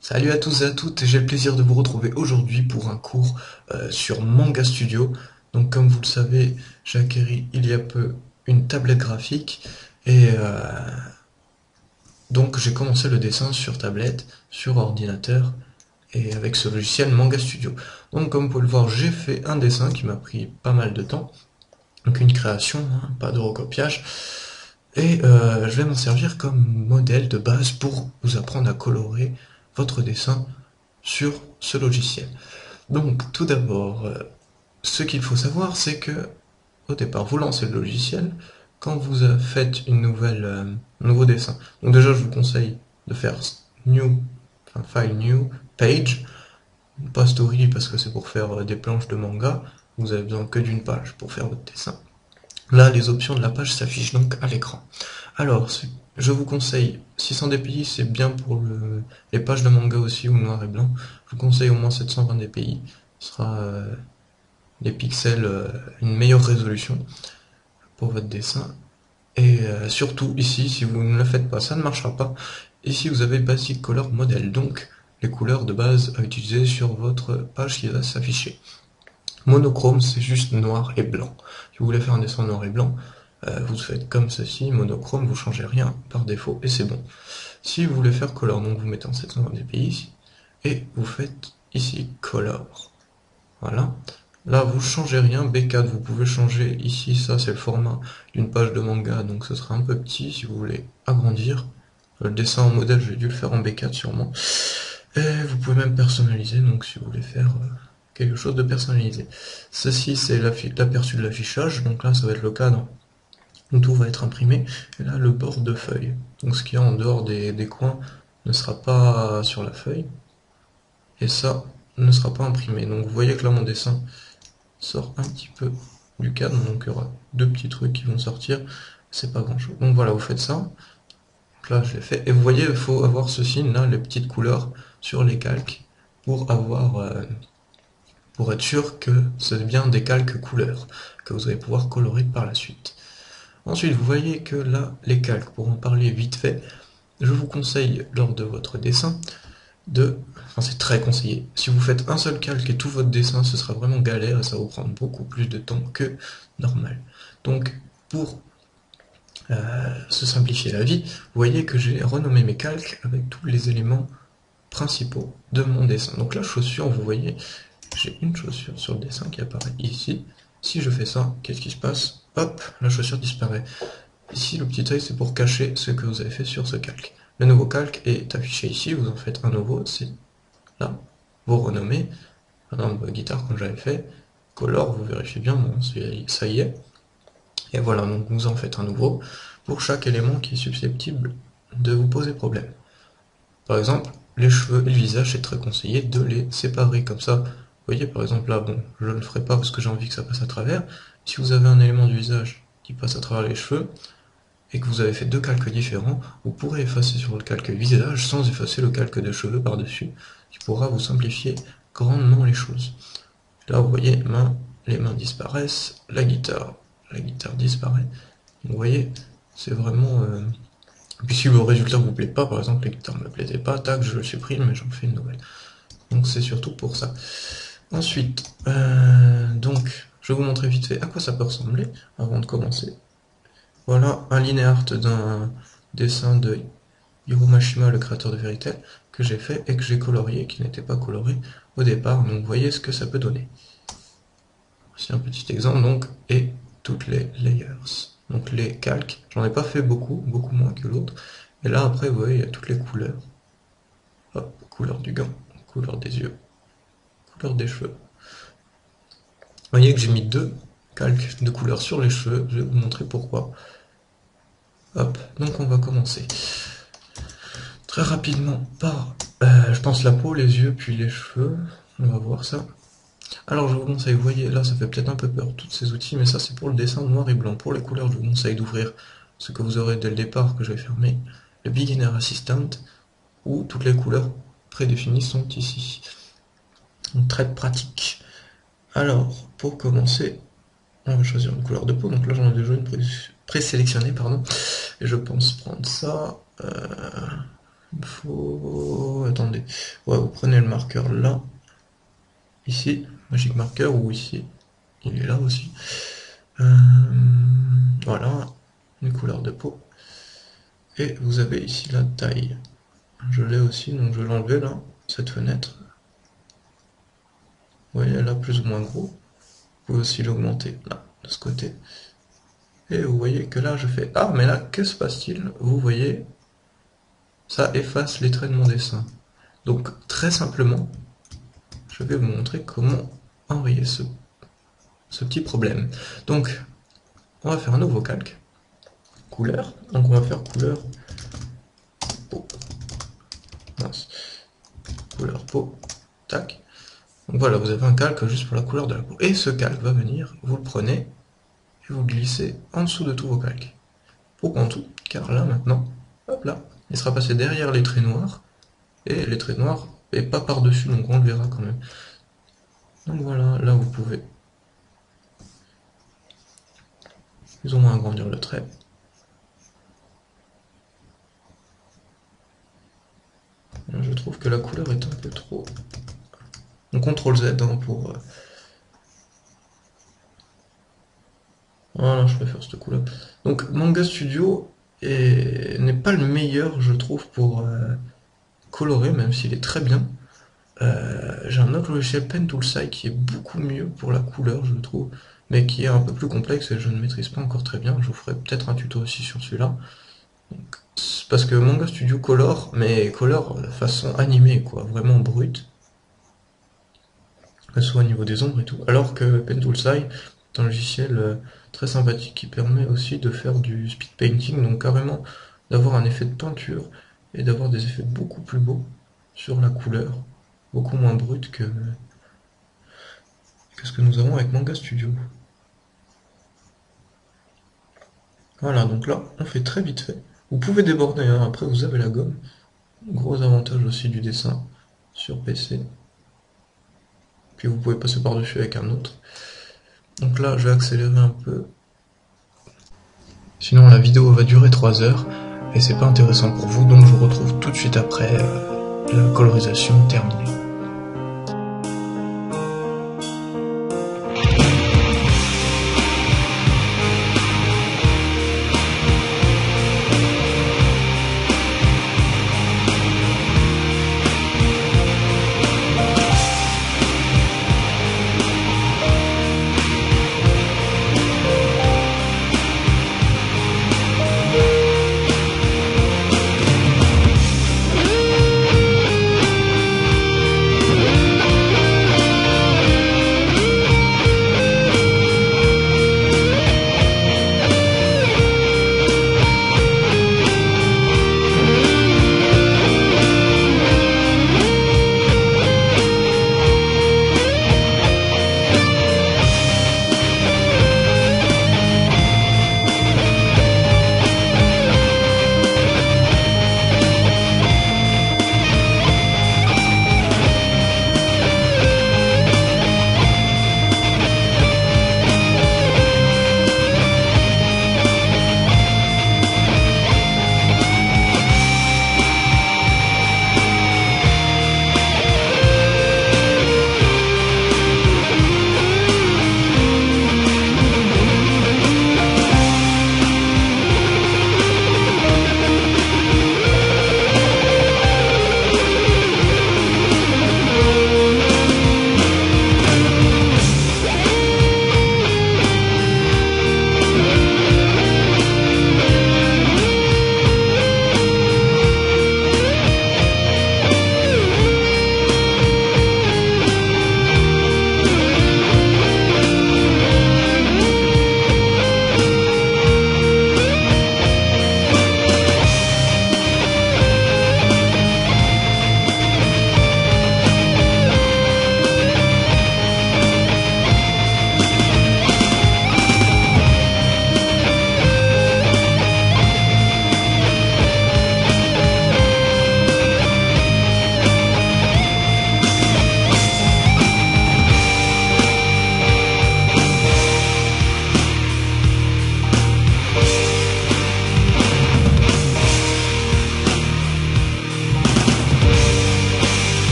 Salut à tous et à toutes, j'ai le plaisir de vous retrouver aujourd'hui pour un cours sur Manga Studio. Donc comme vous le savez, j'ai acquis il y a peu une tablette graphique et donc j'ai commencé le dessin sur tablette, sur ordinateur et avec ce logiciel Manga Studio. Donc comme vous pouvez le voir, j'ai fait un dessin qui m'a pris pas mal de temps, donc une création, hein, pas de recopiage. Et je vais m'en servir comme modèle de base pour vous apprendre à colorer votre dessin sur ce logiciel. Donc, tout d'abord, ce qu'il faut savoir, c'est que au départ, vous lancez le logiciel quand vous faites un nouveau dessin. Donc déjà, je vous conseille de faire new, enfin, file new, page, pas story parce que c'est pour faire des planches de manga. Vous avez besoin que d'une page pour faire votre dessin. Là, les options de la page s'affichent donc à l'écran. Alors, je vous conseille 600 dpi, c'est bien pour les pages de manga aussi ou noir et blanc. Je vous conseille au moins 720 dpi. Ce sera des pixels, une meilleure résolution pour votre dessin. Et surtout ici, si vous ne le faites pas, ça ne marchera pas. Ici, vous avez Basic Color Model, donc les couleurs de base à utiliser sur votre page qui va s'afficher. Monochrome, c'est juste noir et blanc. Si vous voulez faire un dessin noir et blanc, vous faites comme ceci, monochrome, vous changez rien par défaut et c'est bon. Si vous voulez faire color, donc vous mettez en 720 dpi ici, et vous faites ici color. Voilà. Là, vous changez rien, B4, vous pouvez changer ici, ça c'est le format d'une page de manga, donc ce sera un peu petit si vous voulez agrandir. Le dessin en modèle, j'ai dû le faire en B4 sûrement. Et vous pouvez même personnaliser, donc si vous voulez faire quelque chose de personnalisé. Ceci, c'est l'aperçu de l'affichage, donc là, ça va être le cadre où tout va être imprimé, et là, le bord de feuille. Donc ce qu'il y a en dehors des coins ne sera pas sur la feuille, et ça ne sera pas imprimé. Donc vous voyez que là, mon dessin sort un petit peu du cadre, donc il y aura deux petits trucs qui vont sortir, c'est pas grand chose. Donc voilà, vous faites ça. Donc là, je l'ai fait, et vous voyez, il faut avoir ce signe là, les petites couleurs sur les calques, pour pour être sûr que c'est bien des calques couleurs que vous allez pouvoir colorer par la suite. Ensuite, vous voyez que là, les calques, pour en parler vite fait, je vous conseille lors de votre dessin enfin c'est très conseillé, si vous faites un seul calque et tout votre dessin, ce sera vraiment galère et ça va vous prendre beaucoup plus de temps que normal. Donc, pour se simplifier la vie, vous voyez que j'ai renommé mes calques avec tous les éléments principaux de mon dessin. Donc la chaussure, vous voyez, j'ai une chaussure sur le dessin qui apparaît ici. Si je fais ça, qu'est-ce qui se passe? Hop, la chaussure disparaît. Ici, le petit œil, c'est pour cacher ce que vous avez fait sur ce calque. Le nouveau calque est affiché ici, vous en faites un nouveau, c'est là. Vous renommez, par exemple, guitare, quand j'avais fait, color, vous vérifiez bien, bon, ça y est. Et voilà, donc vous en faites un nouveau pour chaque élément qui est susceptible de vous poser problème. Par exemple, les cheveux et le visage, c'est très conseillé de les séparer comme ça. Vous voyez, par exemple, là, bon, je ne le ferai pas parce que j'ai envie que ça passe à travers. Si vous avez un élément du visage qui passe à travers les cheveux, et que vous avez fait deux calques différents, vous pourrez effacer sur le calque visage sans effacer le calque de cheveux par-dessus, qui pourra vous simplifier grandement les choses. Là, vous voyez, les mains disparaissent, la guitare disparaît. Vous voyez, c'est vraiment... Puis si le résultat vous plaît pas, par exemple, la guitare ne me plaisait pas, tac, je le supprime et j'en fais une nouvelle. Donc c'est surtout pour ça. Ensuite, donc, je vais vous montrer vite fait à quoi ça peut ressembler avant de commencer. Voilà un linéart d'un dessin de Hiro Mashima, le créateur de Fairy Tail, que j'ai fait et que j'ai colorié, qui n'était pas coloré au départ. Donc vous voyez ce que ça peut donner. C'est un petit exemple, donc, et toutes les layers. Donc les calques, j'en ai pas fait beaucoup moins que l'autre. Et là après, vous voyez, il y a toutes les couleurs. Hop, couleur du gant, couleur des yeux, couleur des cheveux. Vous voyez que j'ai mis deux calques de couleurs sur les cheveux, je vais vous montrer pourquoi. Hop, donc on va commencer très rapidement par, je pense, la peau, les yeux, puis les cheveux. On va voir ça. Alors je vous conseille, vous voyez, là ça fait peut-être un peu peur, tous ces outils, mais ça c'est pour le dessin noir et blanc. Pour les couleurs, je vous conseille d'ouvrir ce que vous aurez dès le départ, que je vais fermer, le Beginner Assistant, où toutes les couleurs prédéfinies sont ici. Donc très pratique. Alors, pour commencer, on va choisir une couleur de peau, donc là j'en ai déjà une présélectionnée, pardon, et je pense prendre ça, il faut... attendez, Ouais, vous prenez le marqueur là, ici, Magic Marker, ou ici, il est là aussi. Voilà, une couleur de peau. Et vous avez ici la taille. Je l'ai aussi, donc je vais l'enlever là, cette fenêtre. Vous voyez, là, plus ou moins gros. Vous pouvez aussi l'augmenter là, de ce côté. Et vous voyez que là, je fais ah, mais là, que se passe-t-il? Vous voyez, ça efface les traits de mon dessin. Donc, très simplement, je vais vous montrer comment enrayer ce petit problème. Donc, on va faire un nouveau calque. Couleur. Donc, on va faire couleur peau. Mince. Couleur peau. Tac. Donc voilà, vous avez un calque juste pour la couleur de la peau. Et ce calque va venir, vous le prenez et vous le glissez en dessous de tous vos calques. Pourquoi en tout? Car là, maintenant, hop là, il sera passé derrière les traits noirs. Et les traits noirs, et pas par-dessus, donc on le verra quand même. Donc voilà, là vous pouvez plus ou moins agrandir le trait. Je trouve que la couleur est un peu trop... On CTRL Z hein, pour... Voilà, je préfère cette couleur. Donc Manga Studio n'est pas le meilleur, je trouve, pour colorer, même s'il est très bien. J'ai un autre logiciel, Pen Toolsai, qui est beaucoup mieux pour la couleur, je trouve, mais qui est un peu plus complexe et je ne maîtrise pas encore très bien. Je vous ferai peut-être un tuto aussi sur celui-là. Parce que Manga Studio colore, mais colore de façon animée, quoi, vraiment brute. Que ce soit au niveau des ombres et tout. Alors que Pen Toolsai est un logiciel très sympathique qui permet aussi de faire du speed painting, donc carrément d'avoir un effet de peinture et d'avoir des effets beaucoup plus beaux sur la couleur, beaucoup moins brut que ce que nous avons avec Manga Studio. Voilà, donc là, on fait très vite fait. Vous pouvez déborder, hein, après vous avez la gomme. Gros avantage aussi du dessin sur PC. Puis vous pouvez passer par-dessus avec un autre. Donc là, je vais accélérer un peu. Sinon, la vidéo va durer 3 heures et c'est pas intéressant pour vous, donc je vous retrouve tout de suite après la colorisation terminée.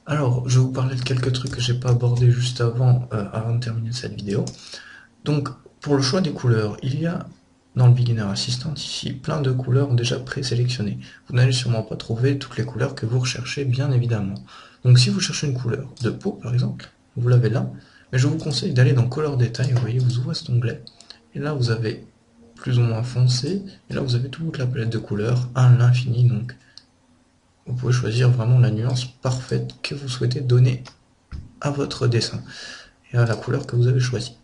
Alors, je vais vous parler de quelques trucs que j'ai pas abordés juste avant de terminer cette vidéo. Donc, pour le choix des couleurs, il y a dans le Beginner Assistant ici plein de couleurs déjà présélectionnées. Vous n'allez sûrement pas trouver toutes les couleurs que vous recherchez, bien évidemment. Donc, si vous cherchez une couleur de peau, par exemple, vous l'avez là, mais je vous conseille d'aller dans Color Détail. Vous voyez, vous ouvrez cet onglet, et là vous avez plus ou moins foncé, et là vous avez toute la palette de couleurs à l'infini, donc vous pouvez choisir vraiment la nuance parfaite que vous souhaitez donner à votre dessin et à la couleur que vous avez choisie.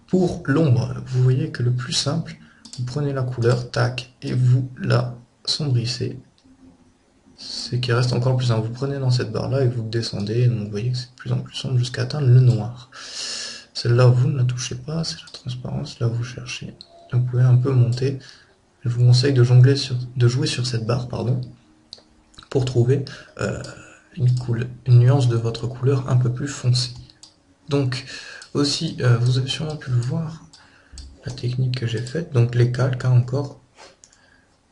Pour l'ombre, vous voyez que le plus simple, vous prenez la couleur, tac, et vous la sombrissez. C'est qui reste encore plus simple. Vous prenez dans cette barre là et vous descendez, donc vous voyez que c'est de plus en plus sombre jusqu'à atteindre le noir. Celle-là, vous ne la touchez pas, c'est la transparence, là vous cherchez. Vous pouvez un peu monter. Je vous conseille de jouer sur cette barre, pardon, pour trouver une nuance de votre couleur un peu plus foncée. Donc, aussi, vous avez sûrement pu le voir, la technique que j'ai faite, donc les calques, hein, encore.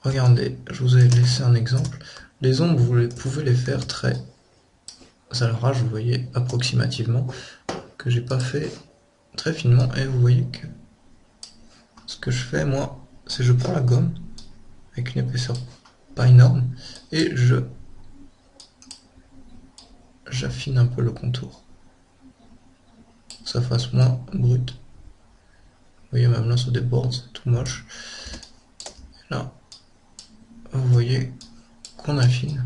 Regardez, je vous ai laissé un exemple. Les ombres, vous pouvez les faire très à l'arrache, vous voyez approximativement, que j'ai pas fait très finement, et vous voyez que ce que je fais, moi, c'est je prends la gomme, avec une épaisseur pas énorme, et j'affine un peu le contour. Ça fasse moins brut. Vous voyez, même là, ça déborde, c'est tout moche. Et là, vous voyez qu'on affine.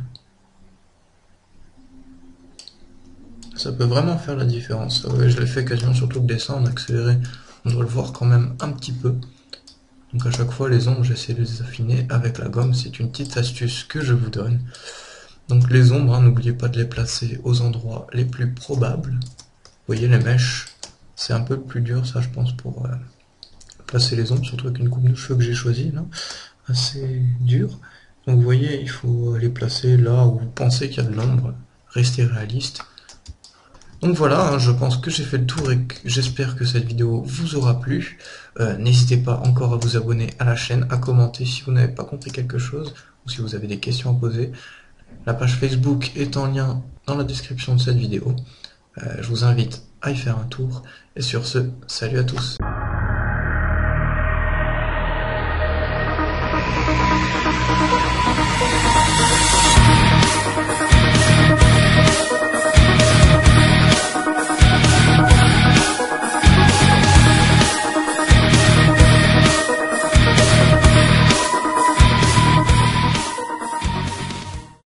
Ça peut vraiment faire la différence. Je l'ai fait quasiment sur tout le dessin, en accéléré, on doit le voir quand même un petit peu. Donc à chaque fois, les ombres, j'essaie de les affiner avec la gomme. C'est une petite astuce que je vous donne. Donc les ombres, hein, n'oubliez pas de les placer aux endroits les plus probables. Vous voyez, les mèches, c'est un peu plus dur, ça, je pense, pour placer les ombres, surtout avec une coupe de cheveux que j'ai choisie, là, assez dure. Donc vous voyez, il faut les placer là où vous pensez qu'il y a de l'ombre. Restez réaliste. Donc voilà, hein, je pense que j'ai fait le tour et que j'espère que cette vidéo vous aura plu. N'hésitez pas encore à vous abonner à la chaîne, à commenter si vous n'avez pas compris quelque chose ou si vous avez des questions à poser. La page Facebook est en lien dans la description de cette vidéo. Je vous invite à y faire un tour. Et sur ce, salut à tous.